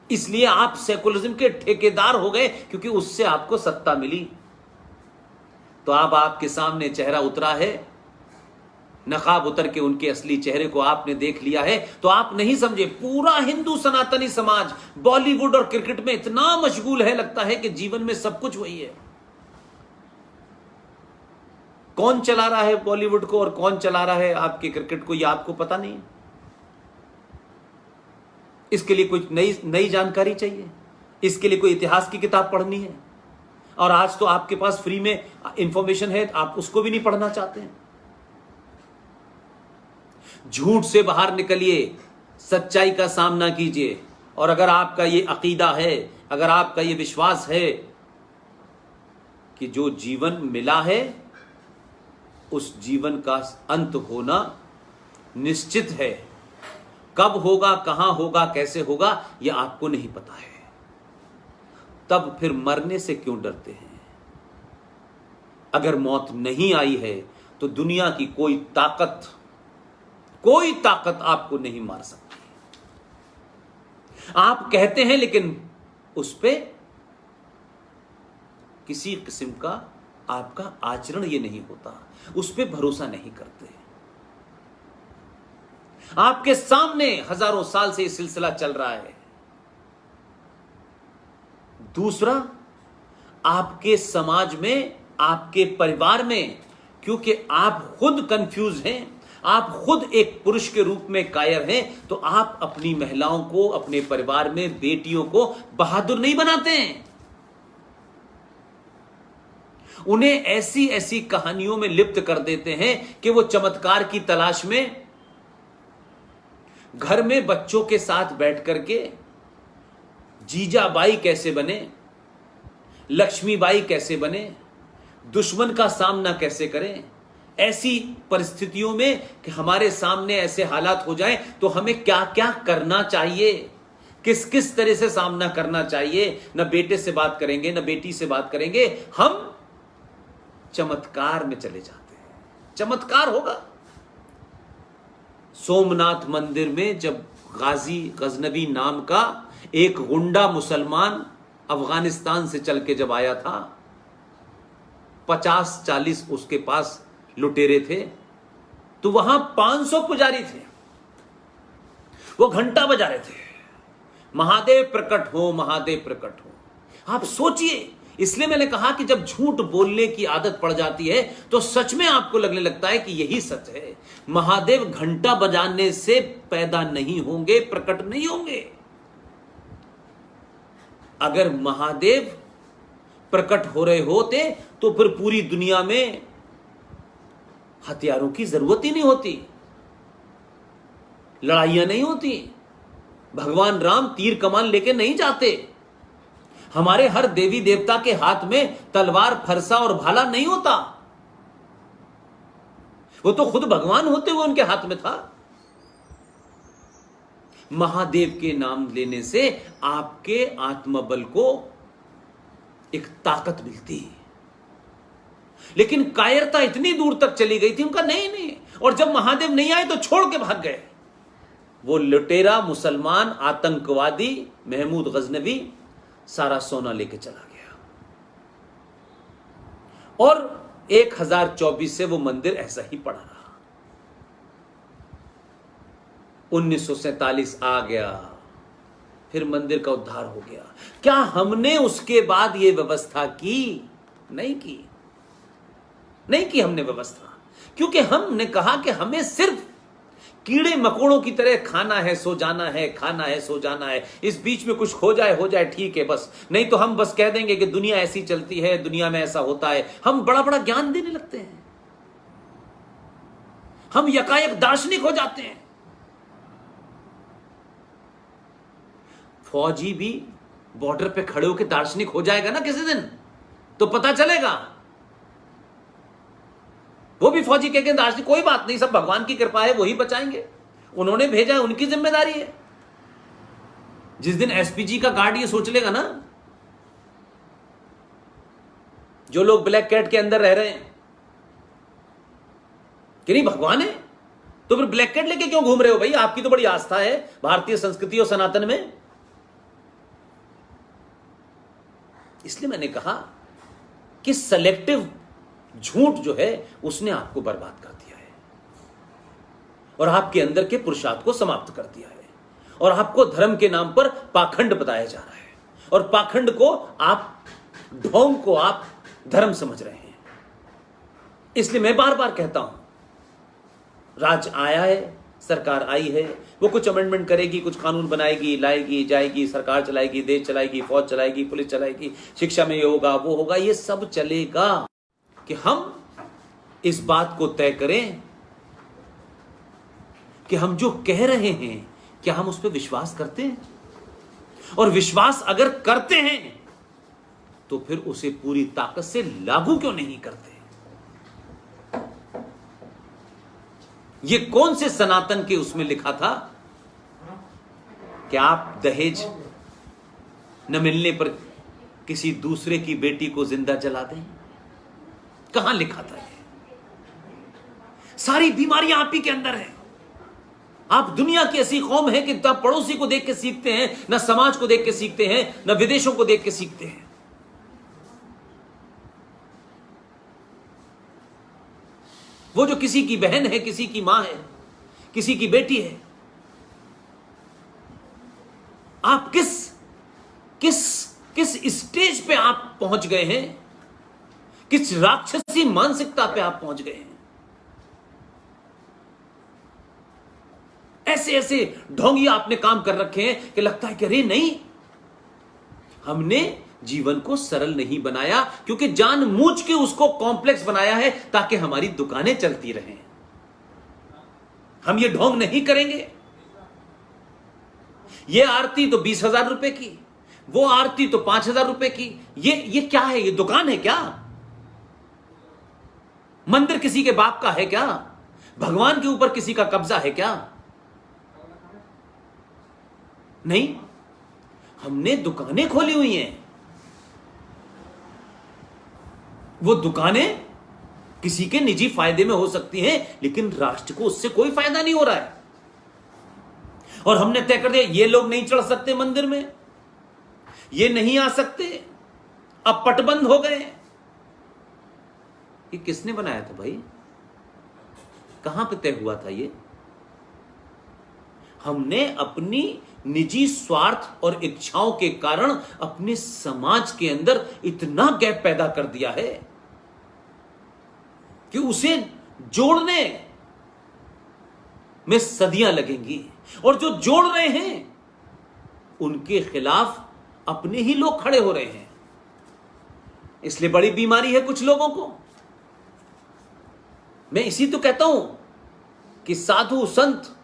इसलिए आप सेकुलरिज्म के ठेकेदार हो गए, क्योंकि उससे आपको सत्ता मिली। तो अब आपके सामने चेहरा उतरा है, नकाब उतर के उनके असली चेहरे को आपने देख लिया है, तो आप नहीं समझे। पूरा हिंदू सनातनी समाज बॉलीवुड और क्रिकेट में इतना मशगूल है, लगता है कि जीवन में सब कुछ वही है। कौन चला रहा है बॉलीवुड को और कौन चला रहा है आपके क्रिकेट को, यह आपको पता नहीं। इसके लिए कुछ नई जानकारी चाहिए, इसके लिए कोई इतिहास की किताब पढ़नी है, और आज तो आपके पास फ्री में इंफॉर्मेशन है, आप उसको भी नहीं पढ़ना चाहते हैं। झूठ से बाहर निकलिए, सच्चाई का सामना कीजिए। और अगर आपका ये अकीदा है, अगर आपका ये विश्वास है कि जो जीवन मिला है उस जीवन का अंत होना निश्चित है, कब होगा, कहां होगा, कैसे होगा, यह आपको नहीं पता है, तब फिर मरने से क्यों डरते हैं? अगर मौत नहीं आई है तो दुनिया की कोई ताकत आपको नहीं मार सकती। आप कहते हैं लेकिन उस पे किसी किस्म का आपका आचरण ये नहीं होता, उस पे भरोसा नहीं करते। आपके सामने हजारों साल से यह सिलसिला चल रहा है। दूसरा, आपके समाज में, आपके परिवार में, क्योंकि आप खुद कंफ्यूज हैं, आप खुद एक पुरुष के रूप में कायर हैं, तो आप अपनी महिलाओं को, अपने परिवार में बेटियों को बहादुर नहीं बनाते हैं। उन्हें ऐसी ऐसी कहानियों में लिप्त कर देते हैं कि वो चमत्कार की तलाश में घर में बच्चों के साथ बैठ करके जीजाबाई कैसे बने, लक्ष्मीबाई कैसे बने, दुश्मन का सामना कैसे करें। ऐसी परिस्थितियों में कि हमारे सामने ऐसे हालात हो जाएं तो हमें क्या क्या करना चाहिए, किस किस तरह से सामना करना चाहिए। न बेटे से बात करेंगे, न बेटी से बात करेंगे, हम चमत्कार में चले जाते हैं। चमत्कार होगा। सोमनाथ मंदिर में जब गाजी गजनवी नाम का एक गुंडा मुसलमान अफगानिस्तान से चल के जब आया था, 50-40 उसके पास लुटेरे थे, तो वहां 500 पुजारी थे, वो घंटा बजा रहे थे, महादेव प्रकट हो, महादेव प्रकट हो। आप सोचिए, इसलिए मैंने कहा कि जब झूठ बोलने की आदत पड़ जाती है तो सच में आपको लगने लगता है कि यही सच है। महादेव घंटा बजाने से पैदा नहीं होंगे, प्रकट नहीं होंगे। अगर महादेव प्रकट हो रहे होते तो फिर पूरी दुनिया में हथियारों की जरूरत ही नहीं होती, लड़ाइयां नहीं होती, भगवान राम तीर कमान लेके नहीं जाते, हमारे हर देवी देवता के हाथ में तलवार, फरसा और भाला नहीं होता। वो तो खुद भगवान होते हुए उनके हाथ में था। महादेव के नाम लेने से आपके आत्मबल को एक ताकत मिलती है। लेकिन कायरता इतनी दूर तक चली गई थी उनका, नहीं, और जब महादेव नहीं आए तो छोड़ के भाग गए। वो लुटेरा मुसलमान आतंकवादी महमूद गजनवी सारा सोना लेके चला गया, और 1024 से वो मंदिर ऐसा ही पड़ा रहा। 1947 आ गया, फिर मंदिर का उद्धार हो गया। क्या हमने उसके बाद ये व्यवस्था की? नहीं की हमने व्यवस्था, क्योंकि हमने कहा कि हमें सिर्फ कीड़े मकोड़ों की तरह खाना है, सो जाना है, खाना है, सो जाना है। इस बीच में कुछ हो जाए ठीक है बस, नहीं तो हम बस कह देंगे कि दुनिया ऐसी चलती है, दुनिया में ऐसा होता है। हम बड़ा बड़ा ज्ञान देने लगते हैं, हम यकायक दार्शनिक हो जाते हैं। फौजी भी बॉर्डर पे खड़े होकर दार्शनिक हो जाएगा ना किसी दिन, तो पता चलेगा। वो भी फौजी कह के दार्शनिक, कोई बात नहीं, सब भगवान की कृपा है, वही बचाएंगे, उन्होंने भेजा है, उनकी जिम्मेदारी है। जिस दिन एसपीजी का गार्ड ये सोच लेगा ना, जो लोग ब्लैक कैट के अंदर रह रहे हैं कि नहीं भगवान है, तो फिर ब्लैक कैट लेके क्यों घूम रहे हो भाई? आपकी तो बड़ी आस्था है भारतीय संस्कृति और सनातन में। इसलिए मैंने कहा कि सेलेक्टिव झूठ जो है उसने आपको बर्बाद कर दिया है और आपके अंदर के पुरुषार्थ को समाप्त कर दिया है और आपको धर्म के नाम पर पाखंड बताया जा रहा है और पाखंड को आप, ढोंग को आप धर्म समझ रहे हैं। इसलिए मैं बार बार कहता हूं, राज आया है, सरकार आई है, वो कुछ अमेंडमेंट करेगी, कुछ कानून बनाएगी, लाएगी, जाएगी, सरकार चलाएगी, देश चलाएगी, फौज चलाएगी, पुलिस चलाएगी, शिक्षा में ये होगा, वो होगा, ये सब चलेगा। कि हम इस बात को तय करें कि हम जो कह रहे हैं क्या हम उस पर विश्वास करते हैं, और विश्वास अगर करते हैं तो फिर उसे पूरी ताकत से लागू क्यों नहीं करते। ये कौन से सनातन के उसमें लिखा था कि आप दहेज न मिलने पर किसी दूसरे की बेटी को जिंदा जला दें? कहां लिखा था ये? सारी बीमारियां आप ही के अंदर है। आप दुनिया की ऐसी कौम है कि ना पड़ोसी को देख के सीखते हैं, ना समाज को देख के सीखते हैं, ना विदेशों को देख के सीखते हैं। वो जो किसी की बहन है, किसी की मां है, किसी की बेटी है, आप किस किस किस स्टेज पे आप पहुंच गए हैं, किस राक्षसी मानसिकता पे आप पहुंच गए हैं। ऐसे ऐसे ढोंगी आपने काम कर रखे हैं कि लगता है कि अरे नहीं, हमने जीवन को सरल नहीं बनाया, क्योंकि जानबूझ के उसको कॉम्प्लेक्स बनाया है ताकि हमारी दुकानें चलती रहें। हम ये ढोंग नहीं करेंगे। ये आरती तो 20,000 रुपए की, वो आरती तो 5,000 रुपए की। ये क्या है? ये दुकान है क्या? मंदिर किसी के बाप का है क्या? भगवान के ऊपर किसी का कब्जा है क्या? नहीं, हमने दुकानें खोली हुई हैं। वो दुकानें किसी के निजी फायदे में हो सकती हैं, लेकिन राष्ट्र को उससे कोई फायदा नहीं हो रहा है। और हमने तय कर दिया ये लोग नहीं चढ़ सकते मंदिर में, ये नहीं आ सकते, अब पटबंद हो गए। ये किसने बनाया था भाई? कहां पे तय हुआ था ये? हमने अपनी निजी स्वार्थ और इच्छाओं के कारण अपने समाज के अंदर इतना गैप पैदा कर दिया है कि उसे जोड़ने में सदियां लगेंगी। और जो जोड़ रहे हैं उनके खिलाफ अपने ही लोग खड़े हो रहे हैं। इसलिए बड़ी बीमारी है कुछ लोगों को। मैं इसी तो कहता हूं कि साधु संत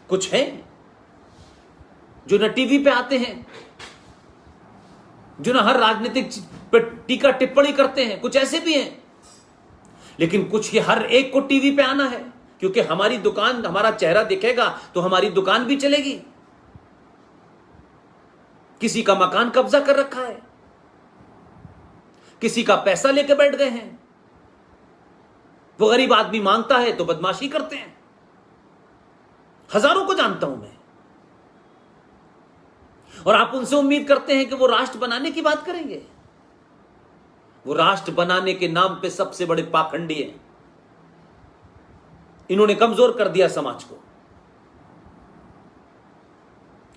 कुछ हैं जो न टीवी पे आते हैं, जो न हर राजनीतिक पर टीका टिप्पणी करते हैं, कुछ ऐसे भी हैं। लेकिन कुछ ही हर एक को टीवी पे आना है, क्योंकि हमारी दुकान, हमारा चेहरा दिखेगा तो हमारी दुकान भी चलेगी। किसी का मकान कब्जा कर रखा है, किसी का पैसा लेके बैठ गए हैं, वो गरीब आदमी मांगता है तो बदमाशी करते हैं। हजारों को जानता हूं मैं। और आप उनसे उम्मीद करते हैं कि वो राष्ट्र बनाने की बात करेंगे। वो राष्ट्र बनाने के नाम पे सबसे बड़े पाखंडी हैं। इन्होंने कमजोर कर दिया समाज को।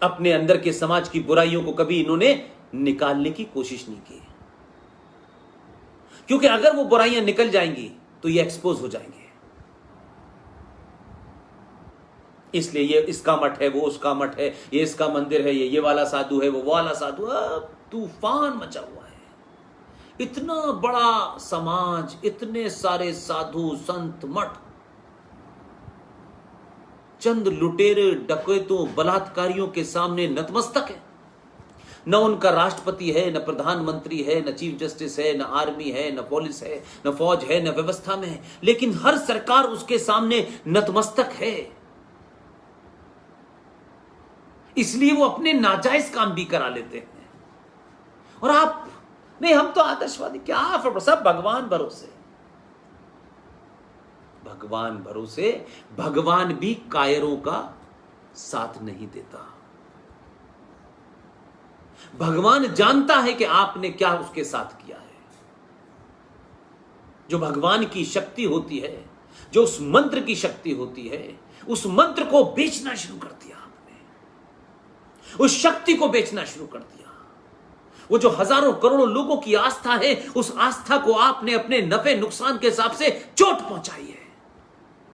अपने अंदर के समाज की बुराइयों को कभी इन्होंने निकालने की कोशिश नहीं की, क्योंकि अगर वो बुराइयां निकल जाएंगी तो ये एक्सपोज हो जाएंगे। इसलिए ये इसका मठ है, वो उसका मठ है, ये इसका मंदिर है, ये वाला साधु है, वो वाला साधु। अब तूफान मचा हुआ है। इतना बड़ा समाज, इतने सारे साधु संत मठ, चंद लुटेरे डकैतों बलात्कारियों के सामने नतमस्तक है। न उनका राष्ट्रपति है, न प्रधानमंत्री है, न चीफ जस्टिस है, न आर्मी है, न पुलिस है, न फौज है, न व्यवस्था में है, लेकिन हर सरकार उसके सामने नतमस्तक है। इसलिए वो अपने नाजायज काम भी करा लेते हैं। और आप नहीं, हम तो आदर्शवादी, क्या सब भगवान भरोसे, भगवान भरोसे। भगवान भी कायरों का साथ नहीं देता। भगवान जानता है कि आपने क्या उसके साथ किया है। जो भगवान की शक्ति होती है, जो उस मंत्र की शक्ति होती है, उस मंत्र को बेचना शुरू कर दिया आपने, उस शक्ति को बेचना शुरू कर दिया। वो जो हजारों करोड़ों लोगों की आस्था है, उस आस्था को आपने अपने नफे नुकसान के हिसाब से चोट पहुंचाई है।